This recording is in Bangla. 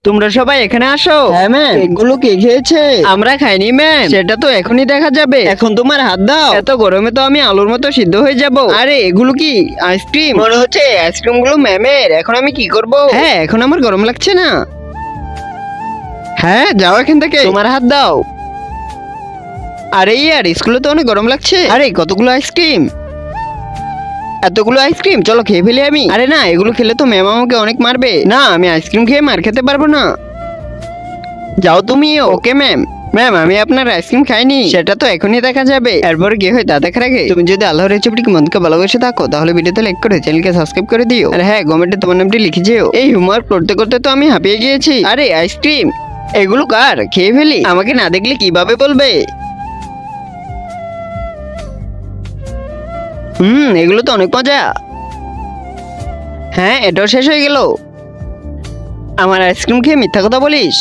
তোমরা সবাই এখানে আসো। হ্যাঁ ম্যাম। এগুলো কে খেয়েছে? আমরা খাইনি ম্যাম, সেটা তো এখনই দেখা যাবে। এখন তোমার হাত দাও। এত গরমে তো আমি আলুর মতো সিদ্ধ হয়ে যাব। আরে এগুলো কি আইসক্রিম? মনে হচ্ছে আইসক্রিম গুলো ম্যামের। এখন আমি কি করব? হ্যাঁ, এখন আমার গরম লাগছে না। হ্যাঁ, যাও এখান থেকে। তোমার হাত দাও। আরে ইয়ার, স্কুলে তো অনেক গরম লাগছে। আরে কতগুলো আইসক্রিম, এতগুলো আইসক্রিম, চলো খেয়ে ফেলি আমি। আরে না, এগুলো খেলে তো ম্যাম আমাকে অনেক মারবে। না, আমি আইসক্রিম খেয়ে মার খেতে পারবো না। যাও তুমিও। Okay ma'am. ম্যাম, আমি আপনার আইসক্রিম খাইনি, সেটা তো এখনই দেখা যাবে। এরপর কি হয় তা দেখার আগে তুমি যদি আল্লাহর রেসিপিটিকে মনকে ভালোবেসে থাকো তাহলে ভিডিওতে লাইক করে চ্যানেলকে সাবস্ক্রাইব করে দিও। আর হ্যাঁ, কমেন্টে তোমার নামটি লিখে যেও। এই হোমওয়ার্ক করতে করতে তো আমি হাঁপিয়ে গিয়েছি। আরে আইসক্রিম, এগুলো কার? খেয়ে ফেলি। আমাকে না দেখলে কিভাবে বলবে? এগুলো তো অনেক মজা। হ্যাঁ, এটাও শেষ হয়ে গেল। আমার আইসক্রিম খেয়ে মিথ্যা কথা বলিস?